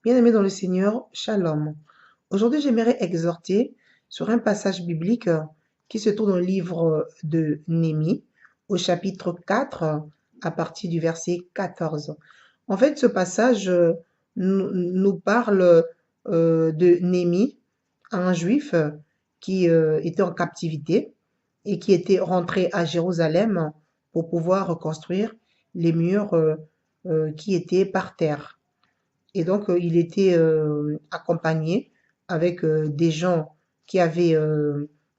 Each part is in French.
Bien-aimés dans le Seigneur, Shalom. Aujourd'hui, j'aimerais exhorter sur un passage biblique qui se trouve dans le livre de Néhémie, au chapitre 4, à partir du verset 14. En fait, ce passage nous parle de Néhémie, un juif qui était en captivité et qui était rentré à Jérusalem pour pouvoir reconstruire les murs qui étaient par terre. Et donc, il était accompagné avec des gens qui avaient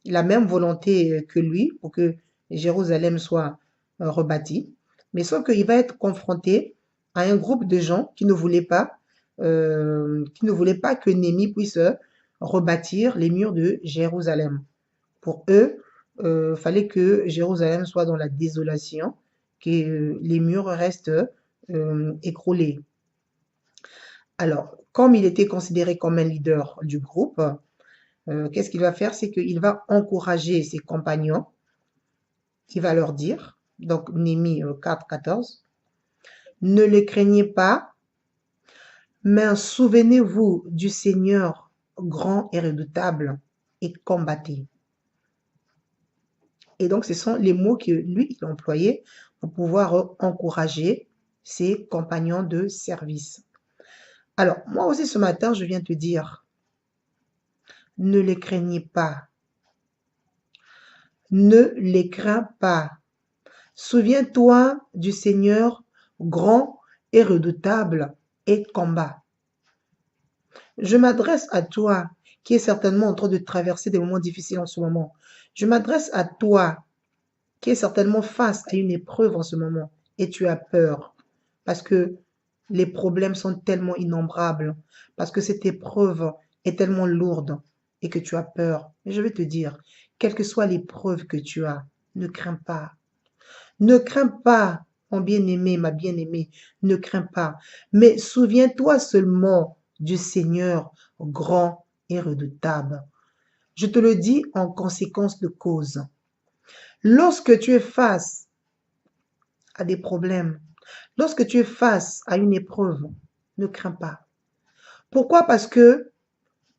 la même volonté que lui pour que Jérusalem soit rebâtie. Mais sauf qu'il va être confronté à un groupe de gens qui ne voulaient pas que Néhémie puisse rebâtir les murs de Jérusalem. Pour eux, fallait que Jérusalem soit dans la désolation, que les murs restent écroulés. Alors, comme il était considéré comme un leader du groupe, qu'est-ce qu'il va faire? C'est qu'il va encourager ses compagnons. Il va leur dire, donc Néhémie 4, 14, ne les craignez pas, mais souvenez-vous du Seigneur grand et redoutable et combattez. Et donc, ce sont les mots que lui, il a employés pour pouvoir encourager ses compagnons de service. Alors, moi aussi, ce matin, je viens te dire, ne les craignez pas. Ne les crains pas. Souviens-toi du Seigneur grand et redoutable et combat. Je m'adresse à toi qui est certainement en train de traverser des moments difficiles en ce moment. Je m'adresse à toi qui est certainement face à une épreuve en ce moment et tu as peur parce que les problèmes sont tellement innombrables, parce que cette épreuve est tellement lourde et que tu as peur. Mais je vais te dire, quelle que soit l'épreuve que tu as, ne crains pas. Ne crains pas, mon bien-aimé, ma bien-aimée, ne crains pas. Mais souviens-toi seulement du Seigneur grand et redoutable. Je te le dis en conséquence de cause. Lorsque tu es face à des problèmes, lorsque tu es face à une épreuve, ne crains pas. Pourquoi? Parce que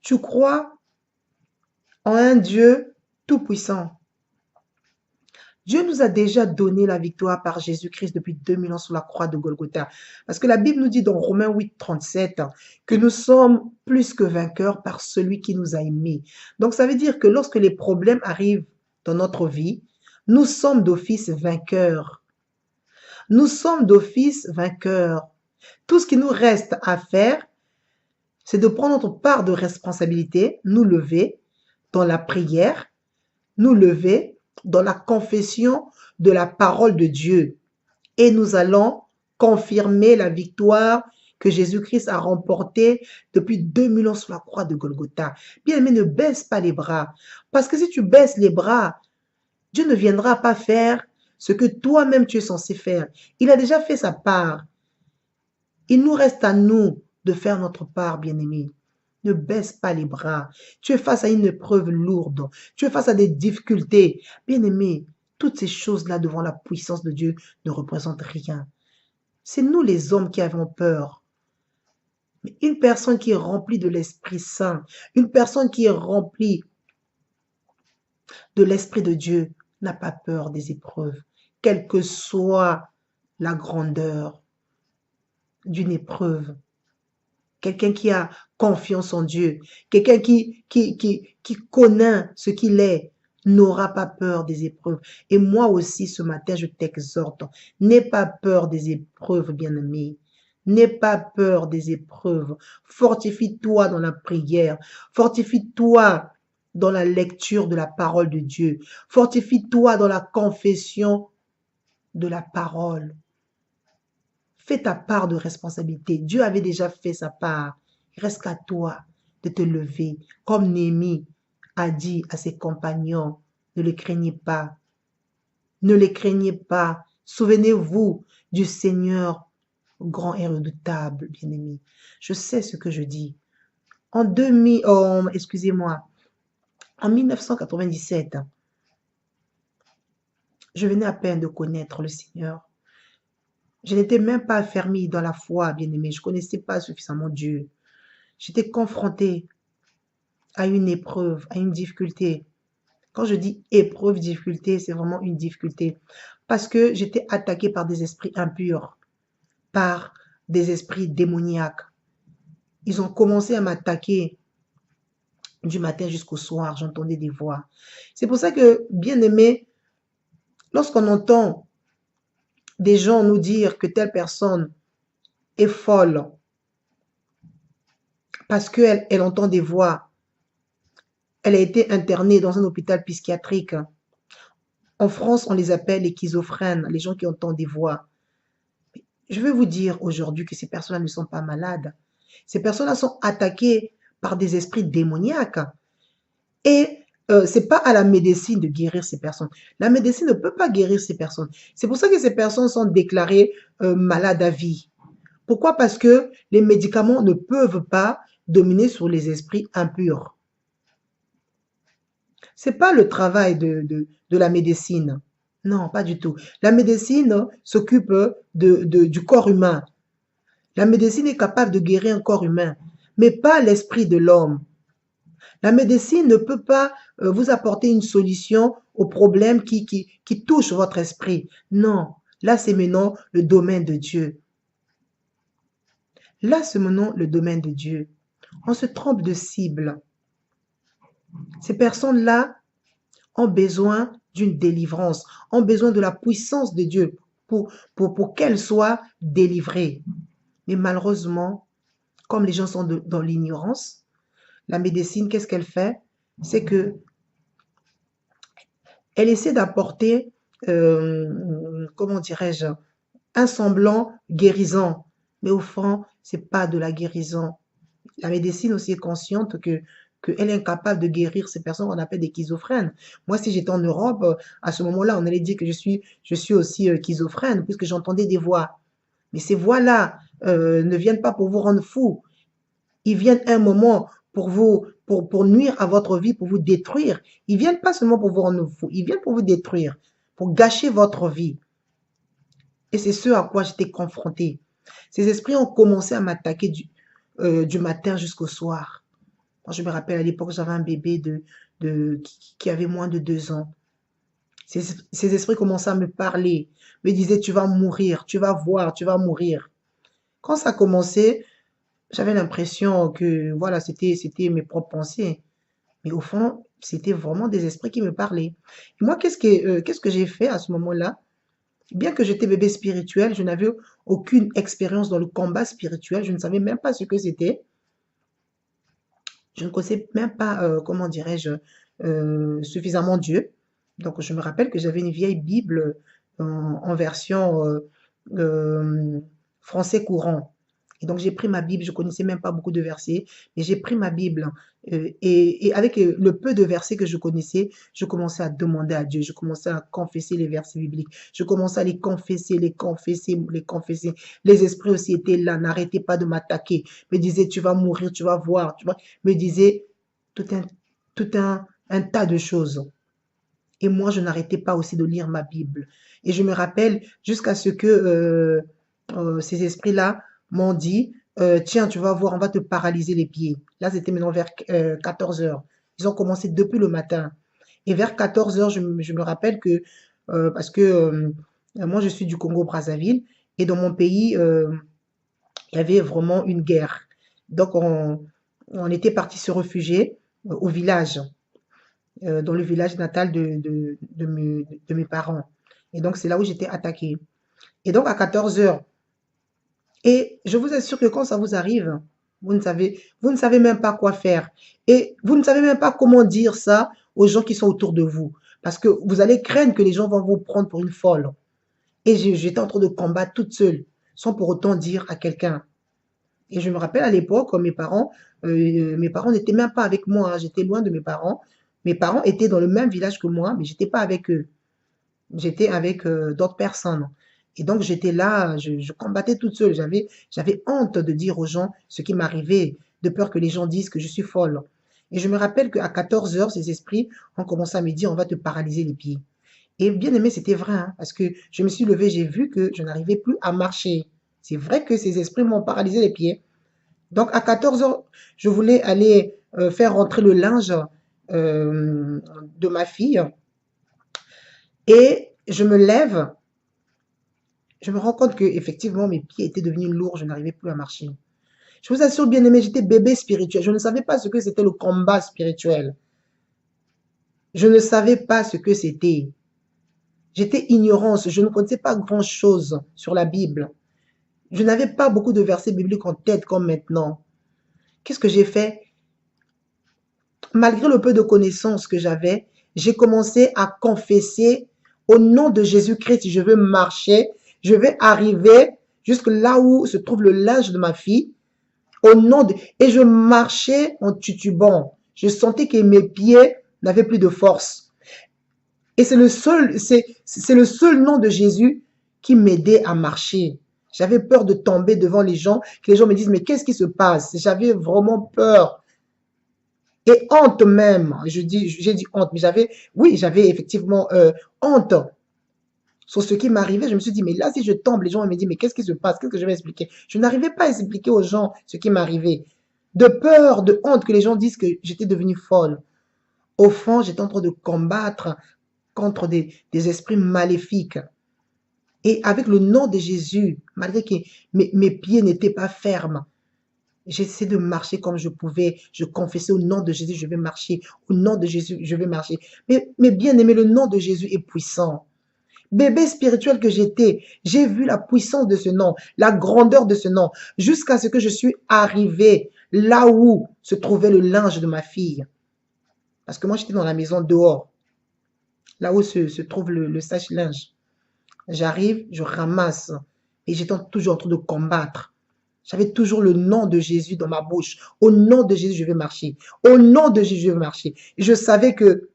tu crois en un Dieu tout-puissant. Dieu nous a déjà donné la victoire par Jésus-Christ depuis 2000 ans sur la croix de Golgotha. Parce que la Bible nous dit dans Romains 8, 37 que nous sommes plus que vainqueurs par celui qui nous a aimés. Donc ça veut dire que lorsque les problèmes arrivent dans notre vie, nous sommes d'office vainqueurs. Nous sommes d'office vainqueurs. Tout ce qui nous reste à faire, c'est de prendre notre part de responsabilité, nous lever dans la prière, nous lever dans la confession de la parole de Dieu. Et nous allons confirmer la victoire que Jésus-Christ a remportée depuis 2000 ans sur la croix de Golgotha. Bien-aimé, ne baisse pas les bras. Parce que si tu baisses les bras, Dieu ne viendra pas faire ce que toi-même tu es censé faire. Il a déjà fait sa part. Il nous reste à nous de faire notre part, bien-aimé. Ne baisse pas les bras. Tu es face à une épreuve lourde. Tu es face à des difficultés. Bien-aimé, toutes ces choses-là devant la puissance de Dieu ne représentent rien. C'est nous les hommes qui avons peur. Mais une personne qui est remplie de l'Esprit Saint, une personne qui est remplie de l'Esprit de Dieu, n'a pas peur des épreuves, quelle que soit la grandeur d'une épreuve. Quelqu'un qui a confiance en Dieu, quelqu'un qui connaît ce qu'il est, n'aura pas peur des épreuves. Et moi aussi, ce matin, je t'exhorte, n'aie pas peur des épreuves, bien-aimé. N'aie pas peur des épreuves. Fortifie-toi dans la prière. Fortifie-toi dans la lecture de la parole de Dieu. Fortifie-toi dans la confession de la parole. Fais ta part de responsabilité. Dieu avait déjà fait sa part. Il reste qu'à toi de te lever. Comme Néhémie a dit à ses compagnons, ne les craignez pas. Ne les craignez pas. Souvenez-vous du Seigneur grand et redoutable, bien-aimé. Je sais ce que je dis. Excusez-moi, en 1997, je venais à peine de connaître le Seigneur. Je n'étais même pas affermie dans la foi, bien-aimé. Je ne connaissais pas suffisamment Dieu. j'étais confrontée à une épreuve, à une difficulté. Quand je dis épreuve, difficulté, c'est vraiment une difficulté. Parce que j'étais attaquée par des esprits impurs, par des esprits démoniaques. Ils ont commencé à m'attaquer du matin jusqu'au soir. J'entendais des voix. C'est pour ça que, bien aimé, lorsqu'on entend des gens nous dire que telle personne est folle parce qu'elle entend des voix, elle a été internée dans un hôpital psychiatrique. En France, on les appelle les schizophrènes, les gens qui entendent des voix. Je veux vous dire aujourd'hui que ces personnes-là ne sont pas malades. Ces personnes-là sont attaquées par des esprits démoniaques. Et ce n'est pas à la médecine de guérir ces personnes. La médecine ne peut pas guérir ces personnes. C'est pour ça que ces personnes sont déclarées malades à vie. Pourquoi? Parce que les médicaments ne peuvent pas dominer sur les esprits impurs. Ce n'est pas le travail de la médecine. Non, pas du tout. La médecine s'occupe du corps humain. La médecine est capable de guérir un corps humain, mais pas l'esprit de l'homme. La médecine ne peut pas vous apporter une solution aux problèmes qui touchent votre esprit. Non, là c'est maintenant le domaine de Dieu. Là c'est maintenant le domaine de Dieu. On se trompe de cible. Ces personnes-là ont besoin d'une délivrance, ont besoin de la puissance de Dieu pour qu'elles soient délivrées. Mais malheureusement, comme les gens sont dans l'ignorance, la médecine, qu'est-ce qu'elle fait? C'est que elle essaie d'apporter, comment dirais-je, un semblant guérissant. Mais au fond, ce n'est pas de la guérison. La médecine aussi est consciente qu'elle est incapable de guérir ces personnes qu'on appelle des schizophrènes. Moi, si j'étais en Europe, à ce moment-là, on allait dire que je suis aussi schizophrène, puisque j'entendais des voix. Mais ces voix-là ne viennent pas pour vous rendre fou. Ils viennent un moment pour nuire à votre vie, pour vous détruire. Ils viennent pas seulement pour vous rendre fou, ils viennent pour vous détruire, pour gâcher votre vie. Et c'est ce à quoi j'étais confrontée. Ces esprits ont commencé à m'attaquer du matin jusqu'au soir. Moi, je me rappelle à l'époque, j'avais un bébé qui avait moins de 2 ans. Ces esprits commençaient à me parler, me disaient, tu vas mourir, tu vas voir, tu vas mourir. Quand ça a commencé, j'avais l'impression que voilà, c'était mes propres pensées. Mais au fond, c'était vraiment des esprits qui me parlaient. Et moi, qu'est-ce que j'ai fait à ce moment-là? Bien que j'étais bébé spirituel, je n'avais aucune expérience dans le combat spirituel. Je ne savais même pas ce que c'était. Je ne connaissais même pas, comment dirais-je, suffisamment Dieu. Donc, je me rappelle que j'avais une vieille Bible en version français courant. Et donc, j'ai pris ma Bible, je ne connaissais même pas beaucoup de versets, mais j'ai pris ma Bible et avec le peu de versets que je connaissais, je commençais à demander à Dieu, je commençais à confesser les versets bibliques, je commençais à les confesser, les confesser, les confesser. Les esprits aussi étaient là, n'arrêtaient pas de m'attaquer, me disaient, tu vas mourir, tu vas voir, tu vois, me disaient tout un, un tas de choses. Et moi, je n'arrêtais pas aussi de lire ma Bible. Et je me rappelle jusqu'à ce que ces esprits-là m'ont dit, tiens, tu vas voir, on va te paralyser les pieds. Là, c'était maintenant vers 14 heures. Ils ont commencé depuis le matin. Et vers 14 heures, je me rappelle que, parce que moi, je suis du Congo-Brazzaville, et dans mon pays, il y avait vraiment une guerre. Donc, on était parti se réfugier au village, dans le village natal de mes parents. Et donc, c'est là où j'étais attaquée. Et donc, à 14 heures, et je vous assure que quand ça vous arrive, vous ne savez même pas quoi faire. Et vous ne savez même pas comment dire ça aux gens qui sont autour de vous. Parce que vous allez craindre que les gens vont vous prendre pour une folle. Et j'étais en train de combattre toute seule, sans pour autant dire à quelqu'un. Et je me rappelle à l'époque, mes parents n'étaient même pas avec moi, hein. J'étais loin de mes parents. Mes parents étaient dans le même village que moi, mais j'étais pas avec eux. J'étais avec d'autres personnes. Et donc j'étais là, je combattais toute seule. J'avais honte de dire aux gens ce qui m'arrivait, de peur que les gens disent que je suis folle. Et je me rappelle qu'à 14 heures, ces esprits ont commencé à me dire, on va te paralyser les pieds. Et bien aimé, c'était vrai, hein, parce que je me suis levée, j'ai vu que je n'arrivais plus à marcher. C'est vrai que ces esprits m'ont paralysé les pieds. Donc, à 14 heures, je voulais aller faire rentrer le linge de ma fille. Et je me lève, je me rends compte que effectivement mes pieds étaient devenus lourds, je n'arrivais plus à marcher. Je vous assure, bien aimé, j'étais bébé spirituel. Je ne savais pas ce que c'était le combat spirituel. Je ne savais pas ce que c'était. J'étais ignorance, je ne connaissais pas grand-chose sur la Bible. Je n'avais pas beaucoup de versets bibliques en tête comme maintenant. Qu'est-ce que j'ai fait? Malgré le peu de connaissances que j'avais, j'ai commencé à confesser au nom de Jésus-Christ, je veux marcher, je vais arriver jusque là où se trouve le linge de ma fille, au nom de... Et je marchais en titubant. Je sentais que mes pieds n'avaient plus de force. Et c'est le seul nom de Jésus qui m'aidait à marcher. J'avais peur de tomber devant les gens, que les gens me disent, mais qu'est-ce qui se passe? J'avais vraiment peur. Et honte même, j'ai dit honte, mais j'avais effectivement honte sur ce qui m'arrivait. Je me suis dit, mais là, si je tombe, les gens me disent, mais qu'est-ce qui se passe? Qu'est-ce que je vais expliquer? Je n'arrivais pas à expliquer aux gens ce qui m'arrivait. De peur, de honte que les gens disent que j'étais devenue folle. Au fond, j'étais en train de combattre contre des esprits maléfiques. Et avec le nom de Jésus, malgré que mes pieds n'étaient pas fermes, j'essayais de marcher comme je pouvais. Je confessais au nom de Jésus, je vais marcher. Au nom de Jésus, je vais marcher. Mais bien aimé, le nom de Jésus est puissant. Bébé spirituel que j'étais, j'ai vu la puissance de ce nom, la grandeur de ce nom, jusqu'à ce que je suis arrivé là où se trouvait le linge de ma fille. Parce que moi, j'étais dans la maison dehors, là où se trouve le sèche-linge. J'arrive, je ramasse, et j'étais toujours en train de combattre. J'avais toujours le nom de Jésus dans ma bouche. Au nom de Jésus, je vais marcher. Au nom de Jésus, je vais marcher. Et je savais que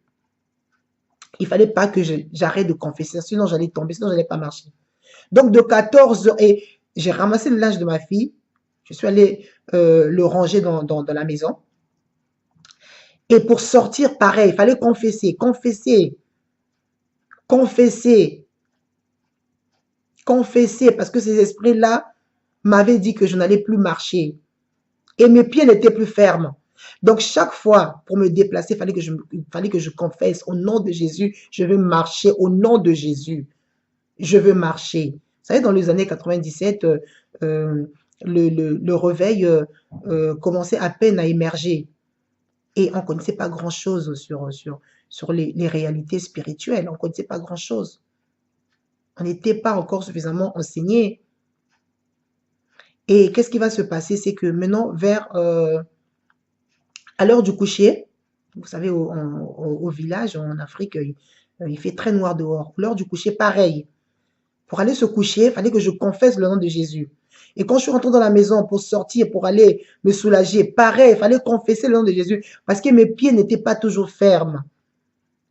il fallait pas que j'arrête de confesser, sinon j'allais tomber, sinon j'allais pas marcher. Donc de 14 heures, et j'ai ramassé le linge de ma fille, je suis allée le ranger dans la maison. Et pour sortir, pareil, il fallait confesser, confesser, confesser, confesser, parce que ces esprits-là m'avaient dit que je n'allais plus marcher. Et mes pieds n'étaient plus fermes. Donc, chaque fois, pour me déplacer, il fallait que je confesse au nom de Jésus, je veux marcher au nom de Jésus. Je veux marcher. Vous savez, dans les années 97, le réveil commençait à peine à émerger. Et on ne connaissait pas grand-chose sur les réalités spirituelles. On ne connaissait pas grand-chose. On n'était pas encore suffisamment enseigné. Et qu'est-ce qui va se passer? C'est que maintenant, à l'heure du coucher, vous savez, au village, en Afrique, il fait très noir dehors. L'heure du coucher, pareil. Pour aller se coucher, il fallait que je confesse le nom de Jésus. Et quand je suis rentrée dans la maison pour sortir, pour aller me soulager, pareil, il fallait confesser le nom de Jésus parce que mes pieds n'étaient pas toujours fermes.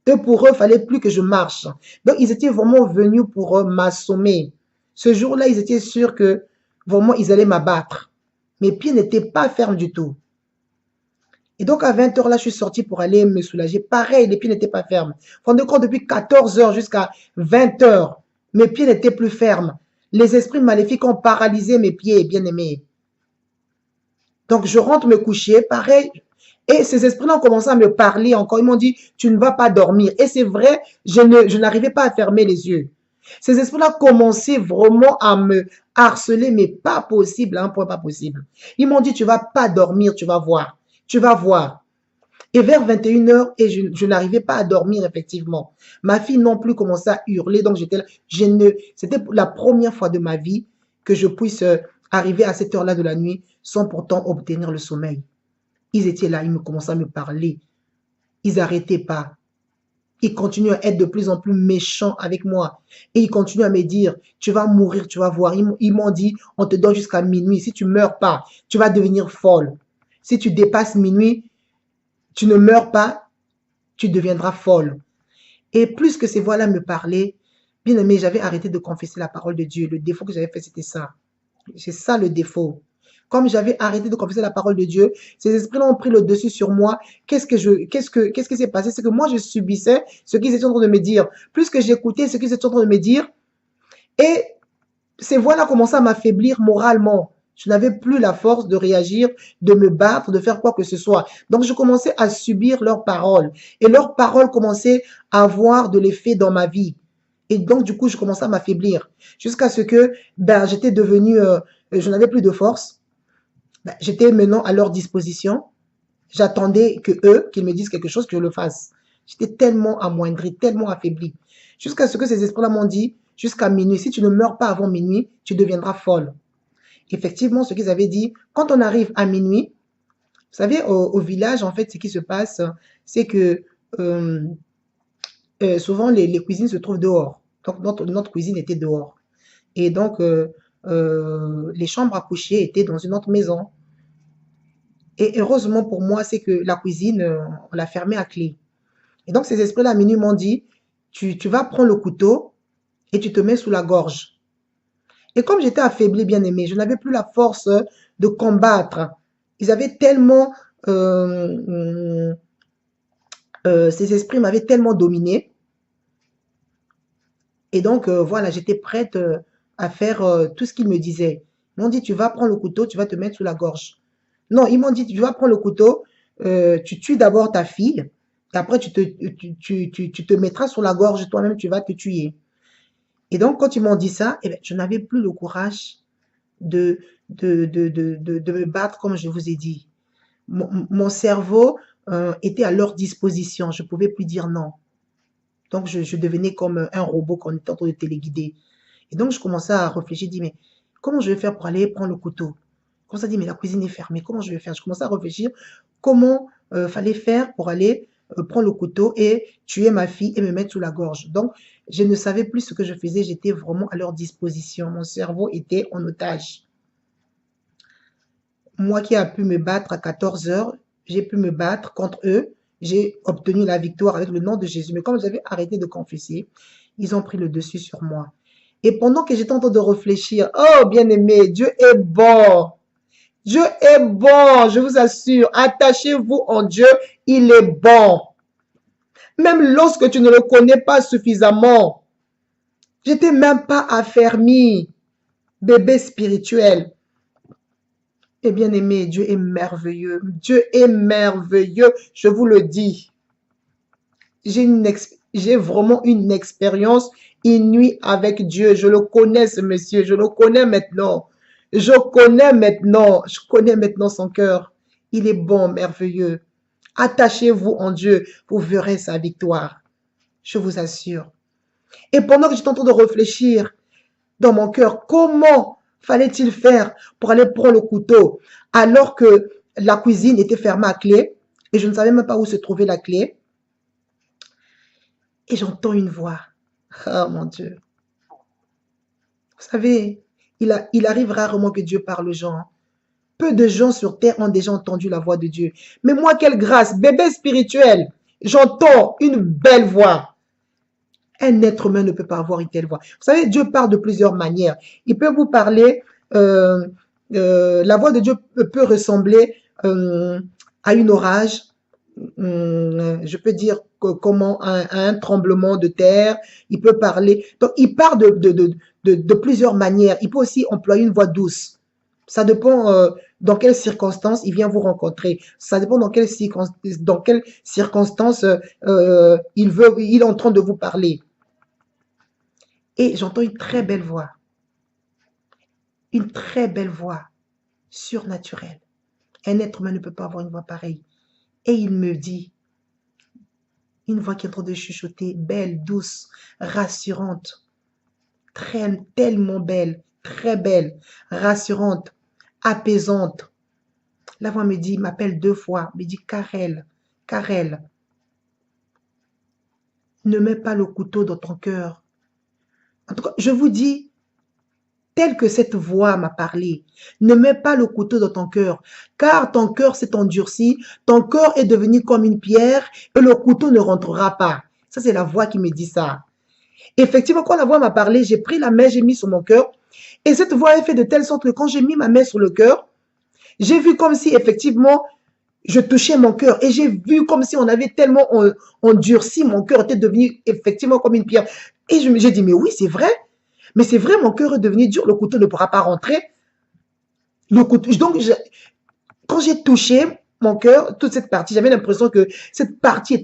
Et pour eux, il fallait plus que je marche. Donc, ils étaient vraiment venus pour m'assommer. Ce jour-là, ils étaient sûrs que vraiment, ils allaient m'abattre. Mes pieds n'étaient pas fermes du tout. Et donc, à 20 heures, là, je suis sortie pour aller me soulager. Pareil, les pieds n'étaient pas fermes. Vous rendez compte, depuis 14 heures jusqu'à 20 heures, mes pieds n'étaient plus fermes. Les esprits maléfiques ont paralysé mes pieds, bien-aimés. Donc, je rentre me coucher, pareil. Et ces esprits-là ont commencé à me parler encore. Ils m'ont dit, tu ne vas pas dormir. Et c'est vrai, je n'arrivais pas à fermer les yeux. Ces esprits-là commençaient vraiment à me harceler, mais pas possible, un point pas possible. Ils m'ont dit, tu vas pas dormir, tu vas voir. Tu vas voir. Et vers 21 heures, et je n'arrivais pas à dormir, effectivement. Ma fille non plus commençait à hurler, donc j'étais là. C'était la première fois de ma vie que je puisse arriver à cette heure-là de la nuit sans pourtant obtenir le sommeil. Ils étaient là, ils me commençaient à me parler. Ils n'arrêtaient pas. Ils continuent à être de plus en plus méchants avec moi. Et ils continuent à me dire, tu vas mourir, tu vas voir. Ils m'ont dit, on te donne jusqu'à minuit. Si tu ne meurs pas, tu vas devenir folle. Si tu dépasses minuit, tu ne meurs pas, tu deviendras folle. Et plus que ces voix-là me parlaient, bien aimé, j'avais arrêté de confesser la parole de Dieu. Le défaut que j'avais fait, c'était ça. C'est ça le défaut. Comme j'avais arrêté de confesser la parole de Dieu, ces esprits-là ont pris le dessus sur moi. Qu'est-ce qui s'est passé? C'est que moi, je subissais ce qu'ils étaient en train de me dire. Plus que j'écoutais ce qu'ils étaient en train de me dire, et ces voix-là commençaient à m'affaiblir moralement. Je n'avais plus la force de réagir, de me battre, de faire quoi que ce soit. Donc, je commençais à subir leurs paroles. Et leurs paroles commençaient à avoir de l'effet dans ma vie. Et donc, du coup, je commençais à m'affaiblir. Jusqu'à ce que, j'étais devenue, je n'avais plus de force. J'étais maintenant à leur disposition. J'attendais que eux, qu'ils me disent quelque chose, que je le fasse. J'étais tellement amoindrie, tellement affaiblie. Jusqu'à ce que ces esprits-là m'ont dit, jusqu'à minuit, si tu ne meurs pas avant minuit, tu deviendras folle. Effectivement, ce qu'ils avaient dit, quand on arrive à minuit, vous savez, au village, en fait, ce qui se passe, c'est que euh, souvent les cuisines se trouvent dehors. Donc, notre cuisine était dehors. Et donc, les chambres à coucher étaient dans une autre maison. Et heureusement pour moi, c'est que la cuisine, on l'a fermée à clé. Et donc, ces esprits-là, à minuit, m'ont dit, tu vas prendre le couteau et tu te mets sous la gorge. Et comme j'étais affaiblie, bien aimée, je n'avais plus la force de combattre. Ils avaient tellement, ces esprits m'avaient tellement dominée. Et donc, voilà, j'étais prête à faire tout ce qu'ils me disaient. Ils m'ont dit, tu vas prendre le couteau, tu vas te mettre sous la gorge. Non, ils m'ont dit, tu vas prendre le couteau, tu tues d'abord ta fille, et après tu te mettras sur la gorge, toi-même tu vas te tuer. Et donc, quand ils m'ont dit ça, eh ben, je n'avais plus le courage de, de me battre comme je vous ai dit. Mon cerveau était à leur disposition, je ne pouvais plus dire non. Donc, je devenais comme un robot qu'on était en train de téléguider. Et donc, je commençais à réfléchir, je dis, mais comment je vais faire pour aller prendre le couteau? Comme ça, dit, mais la cuisine est fermée, comment je vais faire? Je commençais à réfléchir comment fallait faire pour aller prendre le couteau et tuer ma fille et me mettre sous la gorge. Donc, je ne savais plus ce que je faisais, j'étais vraiment à leur disposition. Mon cerveau était en otage. Moi qui ai pu me battre à 14 heures, j'ai pu me battre contre eux. J'ai obtenu la victoire avec le nom de Jésus. Mais comme j'avais arrêté de confesser, ils ont pris le dessus sur moi. Et pendant que j'étais en train de réfléchir, oh bien-aimé, Dieu est bon. Dieu est bon, je vous assure. Attachez-vous en Dieu, il est bon. Même lorsque tu ne le connais pas suffisamment. J'étais même pas affermi, bébé spirituel. Et bien aimé, Dieu est merveilleux. Dieu est merveilleux, je vous le dis. J'ai vraiment une expérience inouïe avec Dieu. Je le connais, ce monsieur. Je le connais maintenant. Je connais maintenant son cœur. Il est bon, merveilleux. Attachez-vous en Dieu, vous verrez sa victoire. Je vous assure. Et pendant que j'étais en train de réfléchir dans mon cœur, comment fallait-il faire pour aller prendre le couteau alors que la cuisine était fermée à clé et je ne savais même pas où se trouvait la clé. Et j'entends une voix. Oh mon Dieu. Vous savez, il arrive rarement que Dieu parle aux gens. Peu de gens sur terre ont déjà entendu la voix de Dieu. Mais moi, quelle grâce, bébé spirituel, j'entends une belle voix. Un être humain ne peut pas avoir une telle voix. Vous savez, Dieu parle de plusieurs manières. Il peut vous parler, la voix de Dieu peut ressembler à une orage. Je peux dire comment un tremblement de terre. Il peut parler. Donc, il parle de plusieurs manières. Il peut aussi employer une voix douce. Ça dépend dans quelles circonstances il vient vous rencontrer. Ça dépend dans quelles circonstances il est en train de vous parler. Et j'entends une très belle voix surnaturelle. Un être humain ne peut pas avoir une voix pareille. Et il me dit, une voix qui est en train de chuchoter, belle, douce, rassurante, tellement belle, très belle, rassurante, apaisante. La voix me dit, m'appelle 2 fois, me dit, Karel, ne mets pas le couteau dans ton cœur. En tout cas, je vous dis, tel que cette voix m'a parlé, ne mets pas le couteau dans ton cœur, car ton cœur s'est endurci, ton cœur est devenu comme une pierre et le couteau ne rentrera pas. Ça, c'est la voix qui me dit ça. Effectivement, quand la voix m'a parlé, j'ai pris la main, j'ai mis sur mon cœur et cette voix a fait de telle sorte que quand j'ai mis ma main sur le cœur, j'ai vu comme si effectivement, je touchais mon cœur et j'ai vu comme si on avait tellement endurci, mon cœur était devenu effectivement comme une pierre. Et j'ai dit, mais oui, c'est vrai. Mais c'est vrai, mon cœur est devenu dur, le couteau ne pourra pas rentrer. Le couteau. Donc, quand j'ai touché mon cœur, toute cette partie, j'avais l'impression que cette partie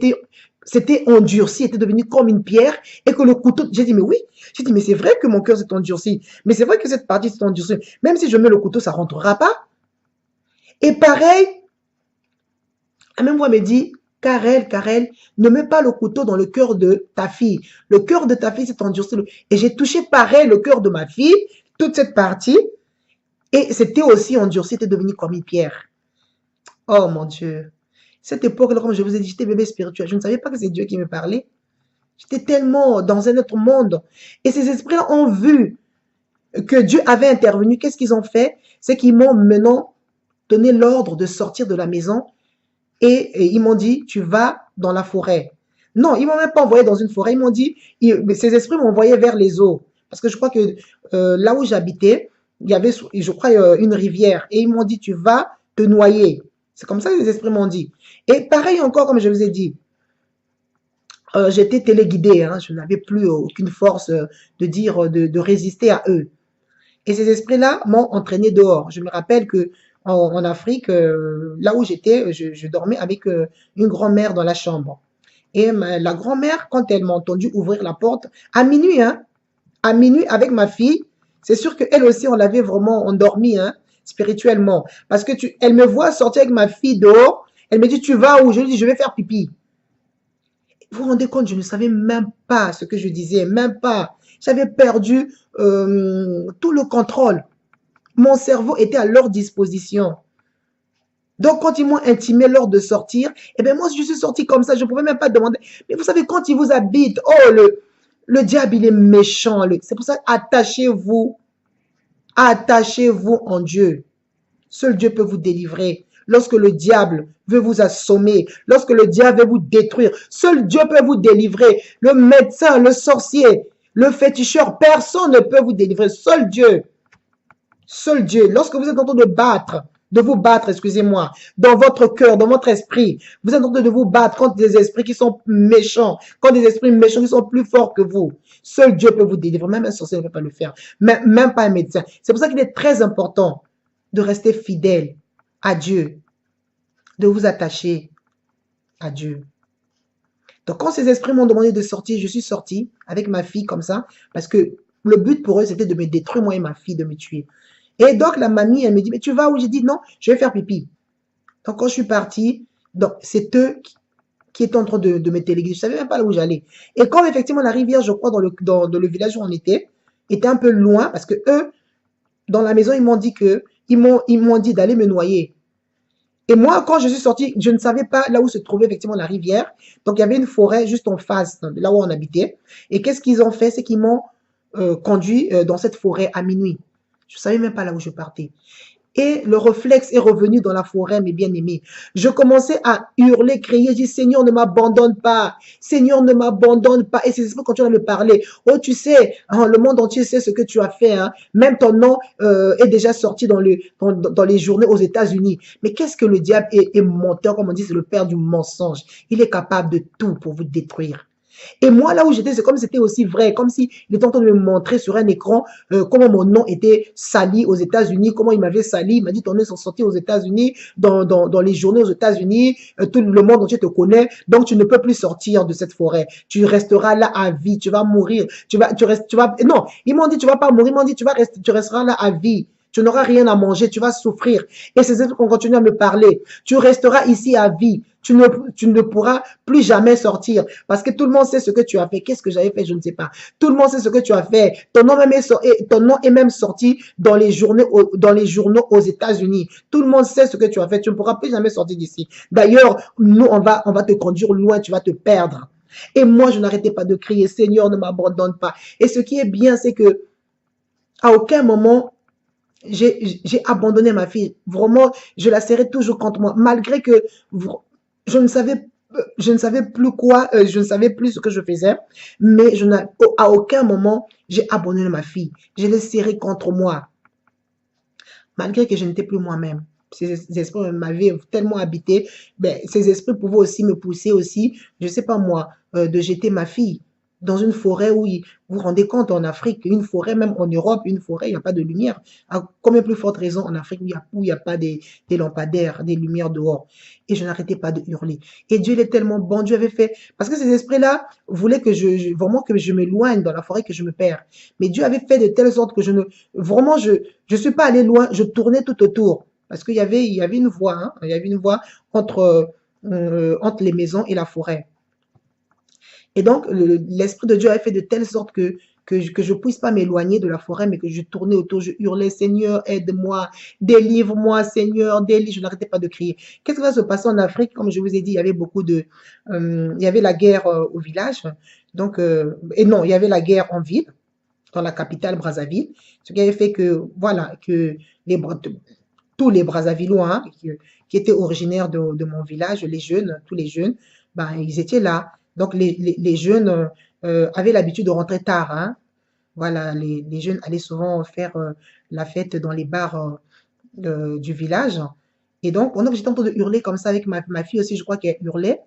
c'était endurci, était devenue comme une pierre et que le couteau, j'ai dit, mais oui, j'ai dit, mais c'est vrai que mon cœur s'est endurci, mais c'est vrai que cette partie s'est endurcie. Même si je mets le couteau, ça ne rentrera pas. Et pareil, la même voix me dit, Karel, Karel, ne mets pas le couteau dans le cœur de ta fille. Le cœur de ta fille s'est endurci. Et j'ai touché pareil le cœur de ma fille, toute cette partie, et c'était aussi endurci, c'était devenu comme une pierre. Oh mon Dieu. Cette époque-là, comme je vous ai dit, j'étais bébé spirituel. Je ne savais pas que c'est Dieu qui me parlait. J'étais tellement dans un autre monde. Et ces esprits-là ont vu que Dieu avait intervenu. Qu'est-ce qu'ils ont fait? C'est qu'ils m'ont maintenant donné l'ordre de sortir de la maison et ils m'ont dit, tu vas dans la forêt. Non, ils m'ont même pas envoyé dans une forêt. Ils m'ont dit, ces esprits m'ont envoyé vers les eaux. Parce que je crois que là où j'habitais, il y avait, je crois, une rivière. Et ils m'ont dit, tu vas te noyer. C'est comme ça que les esprits m'ont dit. Et pareil encore, comme je vous ai dit, j'étais téléguidée. Hein, je n'avais plus aucune force de dire, de résister à eux. Et ces esprits-là m'ont entraîné dehors. Je me rappelle que en Afrique, là où j'étais, je dormais avec une grand-mère dans la chambre. Et la grand-mère, quand elle m'a entendu ouvrir la porte, à minuit, hein, à minuit avec ma fille, c'est sûr qu'elle aussi, on l'avait vraiment endormie, hein, spirituellement. Parce que elle me voit sortir avec ma fille dehors, elle me dit, tu vas où? Je lui dis, je vais faire pipi. Vous vous rendez compte, je ne savais même pas ce que je disais, même pas. J'avais perdu tout le contrôle. Mon cerveau était à leur disposition. Donc, quand ils m'ont intimé lors de sortir, eh bien, moi, je suis sortie comme ça. Je ne pouvais même pas demander. Mais vous savez, quand il vous habite, oh, le diable, il est méchant. C'est pour ça, attachez-vous. Attachez-vous en Dieu. Seul Dieu peut vous délivrer. Lorsque le diable veut vous assommer, lorsque le diable veut vous détruire, seul Dieu peut vous délivrer. Le médecin, le sorcier, le féticheur, personne ne peut vous délivrer. Seul Dieu. Seul Dieu. Lorsque vous êtes en train de vous battre, excusez-moi, dans votre cœur, dans votre esprit, vous êtes en train de vous battre contre des esprits qui sont méchants, contre des esprits méchants qui sont plus forts que vous. Seul Dieu peut vous délivrer. Même un sorcier ne peut pas le faire. Même pas un médecin. C'est pour ça qu'il est très important de rester fidèle à Dieu, de vous attacher à Dieu. Donc, quand ces esprits m'ont demandé de sortir, je suis sortie avec ma fille comme ça, parce que le but pour eux, c'était de me détruire, moi et ma fille, de me tuer. Et donc, la mamie, elle me dit, mais tu vas où? J'ai dit, non, je vais faire pipi. Donc, quand je suis partie, c'est eux qui étaient en train de me téléguider. Je ne savais même pas là où j'allais. Et comme effectivement, la rivière, je crois, dans le village où on était un peu loin, parce que eux, dans la maison, ils m'ont dit d'aller me noyer. Et moi, quand je suis sortie, je ne savais pas là où se trouvait effectivement la rivière. Donc, il y avait une forêt juste en face, de là où on habitait. Et qu'est-ce qu'ils ont fait? C'est qu'ils m'ont conduit dans cette forêt à minuit. Je ne savais même pas là où je partais. Et le réflexe est revenu dans la forêt, mes bien-aimés. Je commençais à hurler, crier, je dis, Seigneur, ne m'abandonne pas. Seigneur, ne m'abandonne pas. Et c'est ça quand tu vas me parler. Oh, tu sais, hein, le monde entier sait ce que tu as fait. Hein. Même ton nom est déjà sorti dans les journaux aux États-Unis. Mais qu'est-ce que le diable est menteur, comme on dit, c'est le père du mensonge. Il est capable de tout pour vous détruire. Et moi, là où j'étais, c'est comme si c'était aussi vrai, comme s'il était en train de me montrer sur un écran comment mon nom était sali aux États-Unis, comment il m'avait sali. Il m'a dit, ton nom est sorti aux États-Unis, dans les journaux aux États-Unis, tout le monde entier te connaît, donc tu ne peux plus sortir de cette forêt. Tu resteras là à vie, tu vas mourir. Non, ils m'ont dit, tu vas pas mourir, ils m'ont dit, tu resteras là à vie. Tu n'auras rien à manger, tu vas souffrir. Et c'est ça qu'on continue à me parler. Tu resteras ici à vie. Tu ne pourras plus jamais sortir. Parce que tout le monde sait ce que tu as fait. Qu'est-ce que j'avais fait? Je ne sais pas. Tout le monde sait ce que tu as fait. Ton nom est même sorti dans les journaux aux États-Unis. Tout le monde sait ce que tu as fait. Tu ne pourras plus jamais sortir d'ici. D'ailleurs, nous, on va te conduire loin. Tu vas te perdre. Et moi, je n'arrêtais pas de crier, Seigneur, ne m'abandonne pas. Et ce qui est bien, c'est que à aucun moment, j'ai abandonné ma fille. Vraiment, je la serrais toujours contre moi. Malgré que je ne savais plus quoi, je ne savais plus ce que je faisais. Mais à aucun moment, j'ai abandonné ma fille. Je l'ai serrée contre moi. Malgré que je n'étais plus moi-même. Ces esprits m'avaient tellement habité. Ben, ces esprits pouvaient aussi me pousser aussi, je ne sais pas moi, de jeter ma fille. dans une forêt où vous vous rendez compte en Afrique, une forêt, même en Europe, une forêt, il n'y a pas de lumière. À combien plus forte raison en Afrique où il n'y a pas des lampadaires, des lumières dehors. Et je n'arrêtais pas de hurler. Et Dieu, il est tellement bon. Dieu avait fait, parce que ces esprits-là voulaient que vraiment que je m'éloigne dans la forêt, que je me perds. Mais Dieu avait fait de telle sorte que vraiment, je suis pas allé loin, je tournais tout autour. Parce il y avait une voie, hein, il y avait une voie entre les maisons et la forêt. Et donc, l'Esprit de Dieu avait fait de telle sorte que je puisse pas m'éloigner de la forêt, mais que je tournais autour, je hurlais, Seigneur, aide-moi, délivre-moi, Seigneur, délivre. Je n'arrêtais pas de crier. Qu'est-ce qui va se passer en Afrique? Comme je vous ai dit, il y avait il y avait la guerre au village. Donc, et non, il y avait la guerre en ville, dans la capitale Brazzaville. Ce qui avait fait que, voilà, que les, tous les Brazzavillois, hein, qui étaient originaires de mon village, les jeunes, tous les jeunes, ben, ils étaient là. Donc, les jeunes avaient l'habitude de rentrer tard. Hein. Voilà, les jeunes allaient souvent faire la fête dans les bars du village. Et donc, pendant que j'étais en train de hurler comme ça avec ma fille aussi, je crois qu'elle hurlait.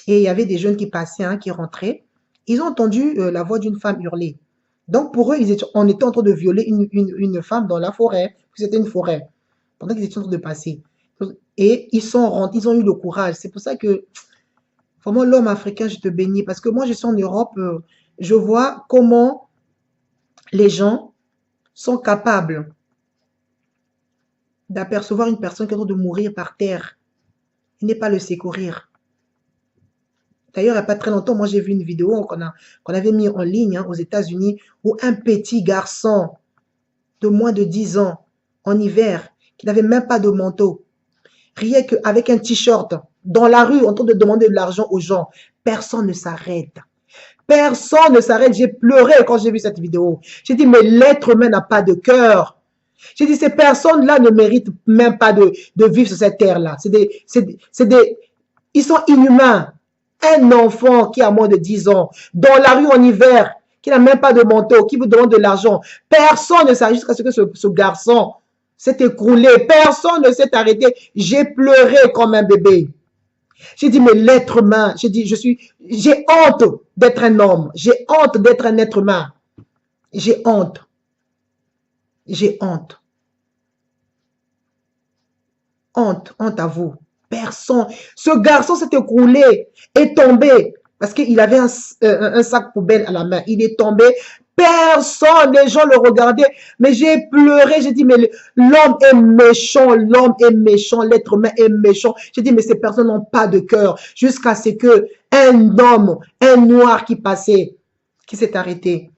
Et il y avait des jeunes qui passaient, hein, qui rentraient. Ils ont entendu la voix d'une femme hurler. Donc, pour eux, on était en train de violer une femme dans la forêt. C'était une forêt. Pendant qu'ils étaient en train de passer. Et ils sont rentrés, ils ont eu le courage. C'est pour ça que vraiment, l'homme africain, je te bénis. Parce que moi, je suis en Europe, je vois comment les gens sont capables d'apercevoir une personne qui est en train de mourir par terre et ne pas le secourir. D'ailleurs, il n'y a pas très longtemps, moi, j'ai vu une vidéo qu'on avait mis en ligne, hein, aux États-Unis où un petit garçon de moins de 10 ans, en hiver, qui n'avait même pas de manteau, rien qu'avec un t-shirt, dans la rue, en train de demander de l'argent aux gens, personne ne s'arrête. Personne ne s'arrête. J'ai pleuré quand j'ai vu cette vidéo. J'ai dit, mais l'être humain n'a pas de cœur. J'ai dit, ces personnes-là ne méritent même pas de vivre sur cette terre-là. Ils sont inhumains. Un enfant qui a moins de 10 ans, dans la rue en hiver, qui n'a même pas de manteau, qui vous demande de l'argent. Personne ne s'arrête jusqu'à ce que ce garçon s'est écroulé. Personne ne s'est arrêté. J'ai pleuré comme un bébé. J'ai dit, mais l'être humain, j'ai dit, j'ai honte d'être un homme. J'ai honte d'être un être humain. J'ai honte. J'ai honte. Honte, honte à vous. Personne. Ce garçon s'est écroulé, est tombé, parce qu'il avait un sac poubelle à la main. Il est tombé. Personne, les gens le regardaient. Mais j'ai pleuré. J'ai dit, mais l'homme est méchant. L'homme est méchant. L'être humain est méchant. J'ai dit, mais ces personnes n'ont pas de cœur. Jusqu'à ce que un homme, un noir qui passait, qui s'est arrêté,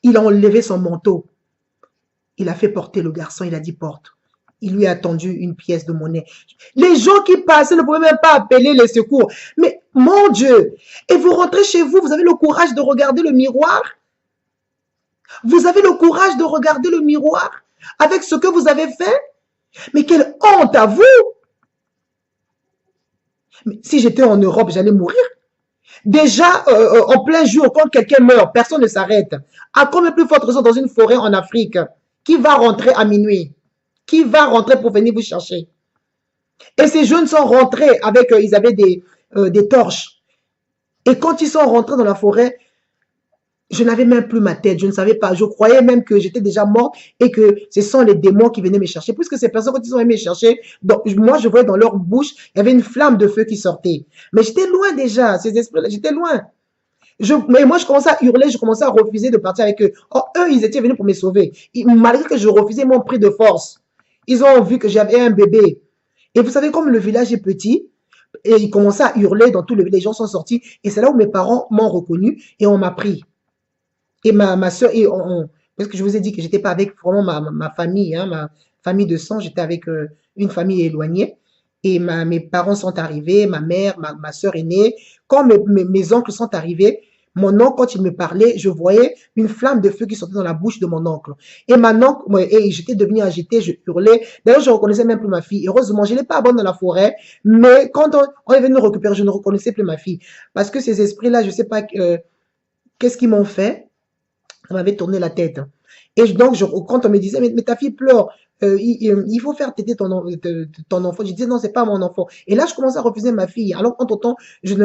il a enlevé son manteau. Il a fait porter le garçon. Il a dit, porte. Il lui a tendu une pièce de monnaie. Les gens qui passaient ne pouvaient même pas appeler les secours. Mais mon Dieu, et vous rentrez chez vous, vous avez le courage de regarder le miroir. Vous avez le courage de regarder le miroir avec ce que vous avez fait. Mais quelle honte à vous. Mais si j'étais en Europe, j'allais mourir. Déjà, en plein jour, quand quelqu'un meurt, personne ne s'arrête. À combien plus forte raison dans une forêt en Afrique, qui va rentrer à minuit? Qui va rentrer pour venir vous chercher? Et ces jeunes sont rentrés avec, ils avaient des torches. Et quand ils sont rentrés dans la forêt, je n'avais même plus ma tête, je ne savais pas. Je croyais même que j'étais déjà morte et que ce sont les démons qui venaient me chercher. Puisque ces personnes, quand ils sont venus me chercher, donc, moi, je voyais dans leur bouche, il y avait une flamme de feu qui sortait. Mais j'étais loin déjà, ces esprits-là, j'étais loin. Mais moi, je commençais à hurler, je commençais à refuser de partir avec eux. Or, eux, ils étaient venus pour me sauver. Malgré que je refusais, ils m'ont pris de force. Ils ont vu que j'avais un bébé. Et vous savez, comme le village est petit, et ils commençaient à hurler dans tout le village, les gens sont sortis. Et c'est là où mes parents m'ont reconnu et on m'a pris. Et ma soeur, parce que je vous ai dit que j'étais pas avec vraiment ma famille, hein, ma famille de sang, j'étais avec une famille éloignée. Et mes parents sont arrivés, ma mère, ma soeur aînée. Quand mes oncles sont arrivés, mon oncle, quand il me parlait, je voyais une flamme de feu qui sortait dans la bouche de mon oncle. Et maintenant, et j'étais devenue agitée, je hurlais. D'ailleurs, je ne reconnaissais même plus ma fille. Heureusement, je ne l'ai pas abandonnée dans la forêt. Mais quand on est venu nous récupérer, je ne reconnaissais plus ma fille. Parce que ces esprits-là, je ne sais pas qu'est-ce qu'ils m'ont fait. Ça m'avait tourné la tête. Et donc, quand on me disait, mais ta fille pleure, il faut faire téter ton enfant. Je disais, non, c'est pas mon enfant. Et là, je commençais à refuser ma fille. Alors, entre-temps, je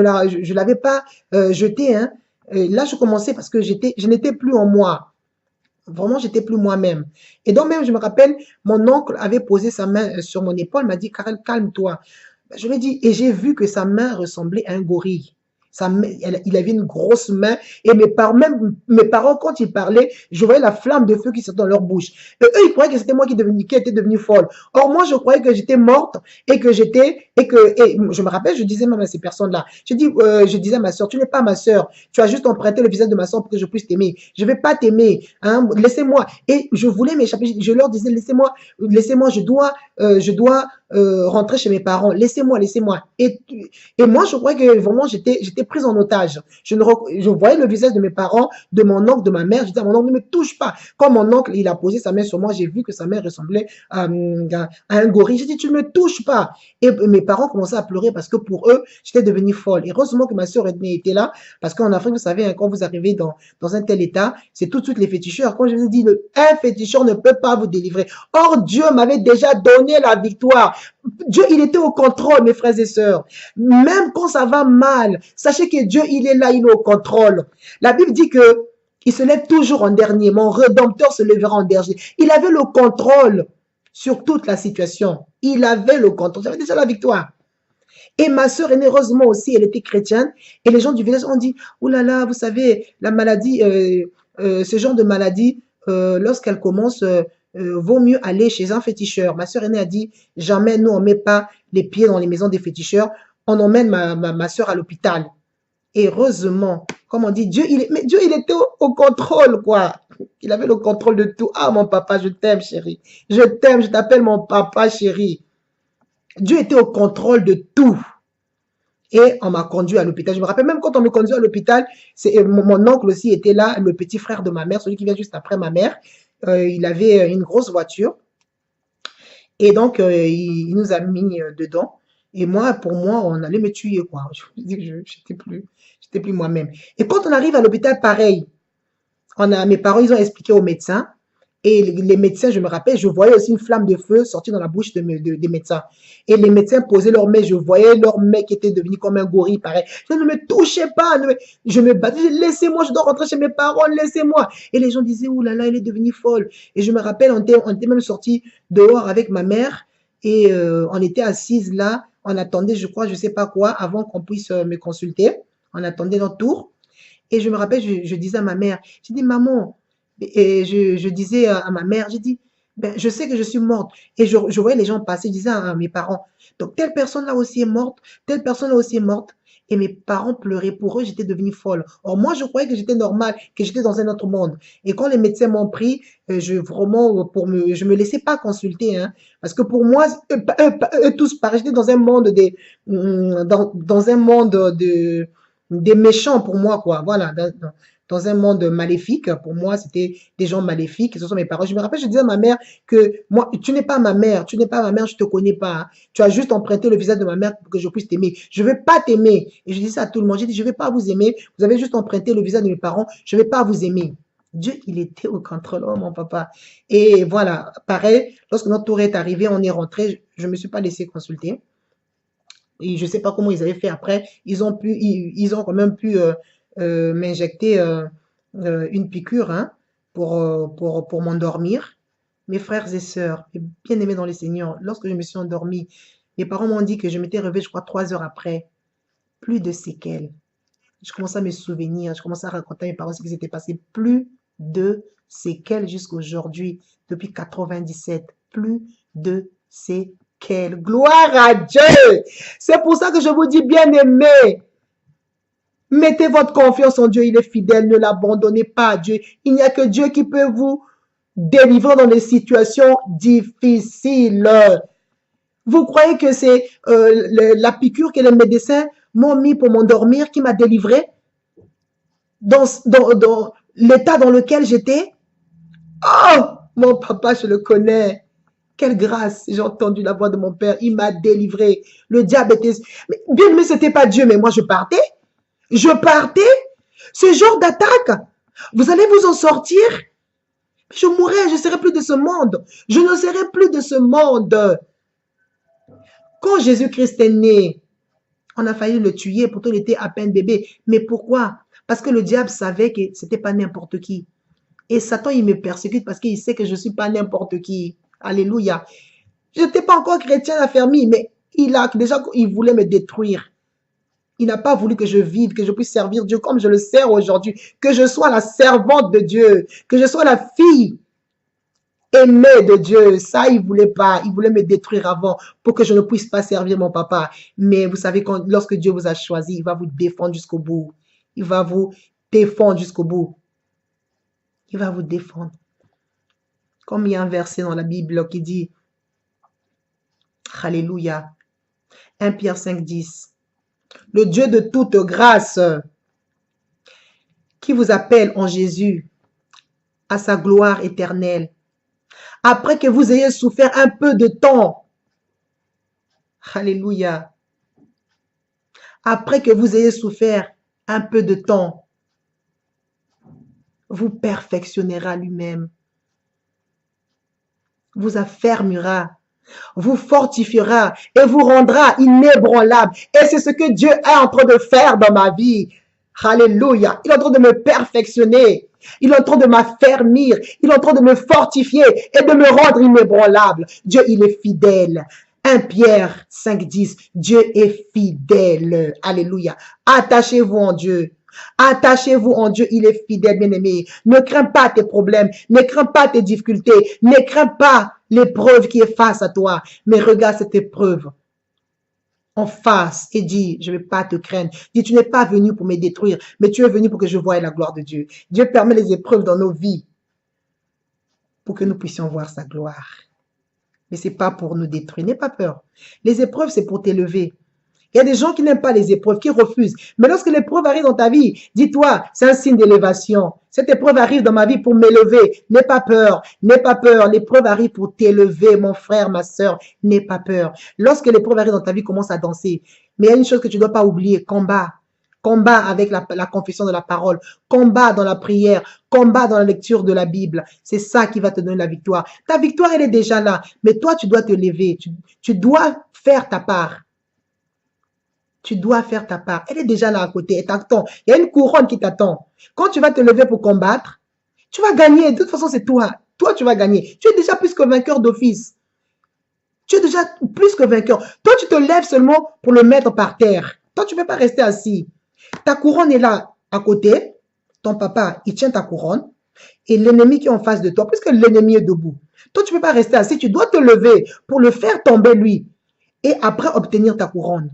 l'avais pas jetée, hein. là, je commençais parce que je n'étais plus en moi. Vraiment, j'étais plus moi-même. Et donc même, je me rappelle, mon oncle avait posé sa main sur mon épaule, m'a dit, Karel, calme-toi. Ben, je lui ai dit, et j'ai vu que sa main ressemblait à un gorille. Il avait une grosse main et même mes parents, quand ils parlaient, je voyais la flamme de feu qui sortait dans leur bouche. Et eux, ils croyaient que c'était moi qui était devenue folle. Or, moi, je croyais que j'étais morte et je me rappelle, je disais même à ces personnes-là, je disais à ma soeur, tu n'es pas ma soeur, tu as juste emprunté le visage de ma soeur pour que je puisse t'aimer. Je ne vais pas t'aimer, hein, laissez-moi. Et je voulais m'échapper, je leur disais, laissez-moi, je dois rentrer chez mes parents, laissez-moi. Et moi, je croyais que vraiment, j'étais prise en otage. Je voyais le visage de mes parents, de mon oncle, de ma mère. Je disais à mon oncle, ne me touche pas. Quand mon oncle, il a posé sa main sur moi, j'ai vu que sa main ressemblait à un gorille. J'ai dit, tu ne me touches pas. Et mes parents commençaient à pleurer parce que pour eux, j'étais devenue folle. Et heureusement que ma soeur était là, parce qu'en Afrique, vous savez, quand vous arrivez dans un tel état, c'est tout de suite les féticheurs. Quand je vous ai dit, un féticheur ne peut pas vous délivrer. Or, Dieu m'avait déjà donné la victoire. Dieu, il était au contrôle, mes frères et sœurs. Même quand ça va mal, sachez que Dieu, il est là, il est au contrôle. La Bible dit que il se lève toujours en dernier. Mon Rédempteur se lèvera en dernier. Il avait le contrôle sur toute la situation. Il avait le contrôle. J'avais déjà la victoire. Et ma sœur aînée, heureusement aussi, elle était chrétienne. Et les gens du village ont dit, oh là là, vous savez, la maladie, ce genre de maladie, lorsqu'elle commence, vaut mieux aller chez un féticheur. Ma sœur aînée a dit, jamais nous, on ne met pas les pieds dans les maisons des féticheurs. On emmène ma sœur à l'hôpital. Et heureusement, comme on dit, mais Dieu, il était au contrôle, quoi. Il avait le contrôle de tout. Ah, mon papa, je t'aime, chérie. Je t'aime, je t'appelle mon papa, chérie. Dieu était au contrôle de tout. Et on m'a conduit à l'hôpital. Je me rappelle même quand on me conduit à l'hôpital, mon oncle aussi était là, le petit frère de ma mère, celui qui vient juste après ma mère. Il avait une grosse voiture. Et donc, il nous a mis dedans. Et moi, pour moi, on allait me tuer, quoi. Je me dis que j'étais plus moi-même. Et quand on arrive à l'hôpital, pareil. Mes parents, ils ont expliqué aux médecins. Et les médecins, je me rappelle, je voyais aussi une flamme de feu sortir dans la bouche des médecins. Et les médecins posaient leurs mains, je voyais leur main qui était devenue comme un gorille, pareil. Je ne me touchez pas, je me battais, laissez-moi, je dois rentrer chez mes parents, laissez-moi. Et les gens disaient, oh là là, elle est devenue folle. Et je me rappelle, on était même sortis dehors avec ma mère et on était assises là, on attendait, je crois, je sais pas quoi, avant qu'on puisse me consulter. On attendait notre tour. Et je me rappelle, je disais à ma mère, j'ai dit, maman, et je disais à ma mère, j'ai dit, ben, je sais que je suis morte. Et je voyais les gens passer, je disais à mes parents, donc telle personne là aussi est morte, telle personne là aussi est morte. Et mes parents pleuraient. Pour eux, j'étais devenue folle. Or, moi, je croyais que j'étais normale, que j'étais dans un autre monde. Et quand les médecins m'ont pris, je me laissais pas consulter, hein, parce que pour moi, eux tous pareil, j'étais dans un monde dans un monde des méchants pour moi, quoi. Voilà, dans un monde maléfique. Pour moi, c'était des gens maléfiques. Ce sont mes parents. Je me rappelle, je disais à ma mère que moi, tu n'es pas ma mère. Tu n'es pas ma mère. Je te connais pas, hein. Tu as juste emprunté le visage de ma mère pour que je puisse t'aimer. Je ne vais pas t'aimer. Et je dis ça à tout le monde. J'ai dit, je ne vais pas vous aimer. Vous avez juste emprunté le visage de mes parents. Je ne vais pas vous aimer. Dieu, il était au contrôle, oh, mon papa. Et voilà, pareil, lorsque notre tour est arrivé, on est rentré. Je ne me suis pas laissé consulter. Et je ne sais pas comment ils avaient fait après. Ils ont quand même pu m'injecter une piqûre, hein, pour m'endormir. Mes frères et sœurs, bien aimés dans les Seigneurs, lorsque je me suis endormie, mes parents m'ont dit que je m'étais réveillée, je crois, 3 heures après. Plus de séquelles. Je commençais à me souvenir, je commençais à raconter à mes parents ce qui s'était passé. Plus de séquelles jusqu'à aujourd'hui, depuis 97. Plus de séquelles. Gloire à Dieu! C'est pour ça que je vous dis, bien aimés, mettez votre confiance en Dieu, il est fidèle, ne l'abandonnez pas à Dieu. Il n'y a que Dieu qui peut vous délivrer dans des situations difficiles. Vous croyez que c'est la piqûre que les médecins m'ont mis pour m'endormir qui m'a délivré dans l'état dans lequel j'étais? Oh, mon papa, je le connais. Quelle grâce, j'ai entendu la voix de mon père, il m'a délivré. Le diable était... Bien, mais c'était pas Dieu, mais moi je partais. Je partais. Ce genre d'attaque, vous allez vous en sortir. Je mourrai, je ne serai plus de ce monde. Je ne serai plus de ce monde. Quand Jésus-Christ est né, on a failli le tuer, pourtant il était à peine bébé. Mais pourquoi? Parce que le diable savait que c'était pas n'importe qui. Et Satan, il me persécute parce qu'il sait que je ne suis pas n'importe qui. Alléluia. Je n'étais pas encore chrétien affermi, mais il voulait me détruire. Il n'a pas voulu que je vive, que je puisse servir Dieu comme je le sers aujourd'hui, que je sois la servante de Dieu, que je sois la fille aimée de Dieu. Ça, il voulait pas. Il voulait me détruire avant pour que je ne puisse pas servir mon papa. Mais vous savez, lorsque Dieu vous a choisi, il va vous défendre jusqu'au bout. Il va vous défendre jusqu'au bout. Il va vous défendre. Comme il y a un verset dans la Bible qui dit, Alléluia, 1 Pierre 5, 10. Le Dieu de toute grâce qui vous appelle en Jésus à sa gloire éternelle, après que vous ayez souffert un peu de temps, alléluia, après que vous ayez souffert un peu de temps, vous perfectionnera lui-même, vous affermira, vous fortifiera et vous rendra inébranlable. Et c'est ce que Dieu est en train de faire dans ma vie. Alléluia. Il est en train de me perfectionner. Il est en train de m'affermir. Il est en train de me fortifier et de me rendre inébranlable. Dieu, il est fidèle. 1 Pierre 5, 10. Dieu est fidèle. Alléluia. Attachez-vous en Dieu. Attachez-vous en Dieu, il est fidèle, bien-aimé. Ne crains pas tes problèmes, ne crains pas tes difficultés, ne crains pas l'épreuve qui est face à toi, mais regarde cette épreuve en face et dis, je ne vais pas te craindre. Dis, tu n'es pas venu pour me détruire, mais tu es venu pour que je voie la gloire de Dieu. Dieu permet les épreuves dans nos vies pour que nous puissions voir sa gloire. Mais ce n'est pas pour nous détruire, n'aie pas peur. Les épreuves, c'est pour t'élever. Il y a des gens qui n'aiment pas les épreuves, qui refusent. Mais lorsque l'épreuve arrive dans ta vie, dis-toi, c'est un signe d'élévation. Cette épreuve arrive dans ma vie pour m'élever. N'aie pas peur, n'aie pas peur. L'épreuve arrive pour t'élever, mon frère, ma soeur. N'aie pas peur. Lorsque l'épreuve arrive dans ta vie, commence à danser. Mais il y a une chose que tu ne dois pas oublier, combat. Combat avec la confession de la parole. Combat dans la prière. Combat dans la lecture de la Bible. C'est ça qui va te donner la victoire. Ta victoire, elle est déjà là. Mais toi, tu dois te lever. Tu dois faire ta part. Tu dois faire ta part. Elle est déjà là à côté. Elle t'attend. Il y a une couronne qui t'attend. Quand tu vas te lever pour combattre, tu vas gagner. De toute façon, c'est toi. Toi, tu vas gagner. Tu es déjà plus que vainqueur d'office. Tu es déjà plus que vainqueur. Toi, tu te lèves seulement pour le mettre par terre. Toi, tu ne peux pas rester assis. Ta couronne est là à côté. Ton papa, il tient ta couronne. Et l'ennemi qui est en face de toi, puisque l'ennemi est debout. Toi, tu ne peux pas rester assis. Tu dois te lever pour le faire tomber lui. Et après, obtenir ta couronne.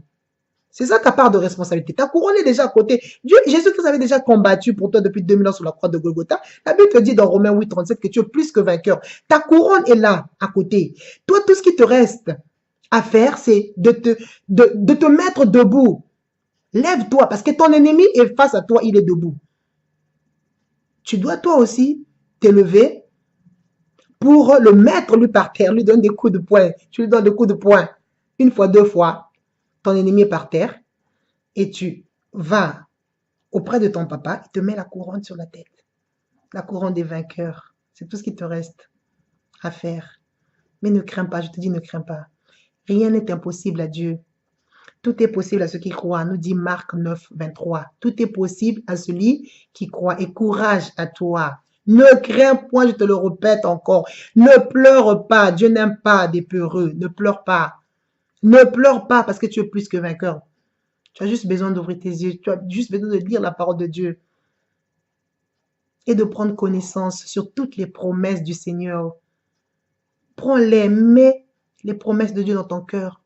C'est ça ta part de responsabilité. Ta couronne est déjà à côté. Jésus-Christ avait déjà combattu pour toi depuis 2000 ans sur la croix de Golgotha. La Bible te dit dans Romains 8, 37 que tu es plus que vainqueur. Ta couronne est là, à côté. Toi, tout ce qui te reste à faire, c'est de te mettre debout. Lève-toi, parce que ton ennemi est face à toi, il est debout. Tu dois toi aussi t'élever pour le mettre lui par terre, lui donner des coups de poing. Tu lui donnes des coups de poing. Une fois, deux fois. Ton ennemi est par terre et tu vas auprès de ton papa, il te met la couronne sur la tête. La couronne des vainqueurs. C'est tout ce qui te reste à faire. Mais ne crains pas, je te dis ne crains pas. Rien n'est impossible à Dieu. Tout est possible à ceux qui croient, nous dit Marc 9, 23. Tout est possible à celui qui croit. Et courage à toi. Ne crains point, je te le répète encore. Ne pleure pas. Dieu n'aime pas des peureux. Ne pleure pas. Ne pleure pas parce que tu es plus que vainqueur. Tu as juste besoin d'ouvrir tes yeux. Tu as juste besoin de lire la parole de Dieu. Et de prendre connaissance sur toutes les promesses du Seigneur. Prends-les, mets les promesses de Dieu dans ton cœur.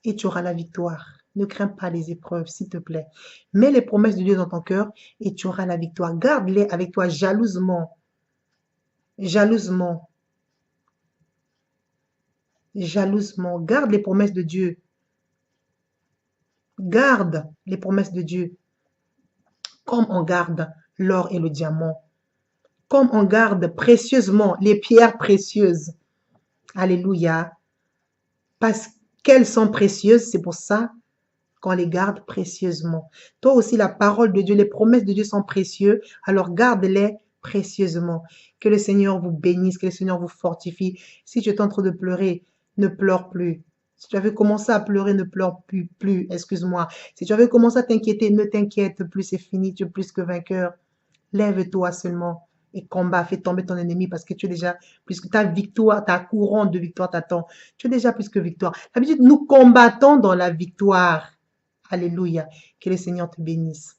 Et tu auras la victoire. Ne crains pas les épreuves, s'il te plaît. Mets les promesses de Dieu dans ton cœur et tu auras la victoire. Garde-les avec toi jalousement. Jalousement. Jalousement. Garde les promesses de Dieu. Garde les promesses de Dieu. Comme on garde l'or et le diamant. Comme on garde précieusement les pierres précieuses. Alléluia. Parce qu'elles sont précieuses, c'est pour ça qu'on les garde précieusement. Toi aussi, la parole de Dieu, les promesses de Dieu sont précieuses, alors garde-les précieusement. Que le Seigneur vous bénisse, que le Seigneur vous fortifie. Si tu es en train de pleurer, ne pleure plus. Si tu avais commencé à pleurer, ne pleure plus, excuse-moi. Si tu avais commencé à t'inquiéter, ne t'inquiète plus, c'est fini, tu es plus que vainqueur. Lève-toi seulement et combat, fais tomber ton ennemi parce que tu es déjà plus que ta victoire, ta couronne de victoire t'attend. Tu es déjà plus que victoire. D'habitude, nous combattons dans la victoire. Alléluia. Que le Seigneur te bénisse.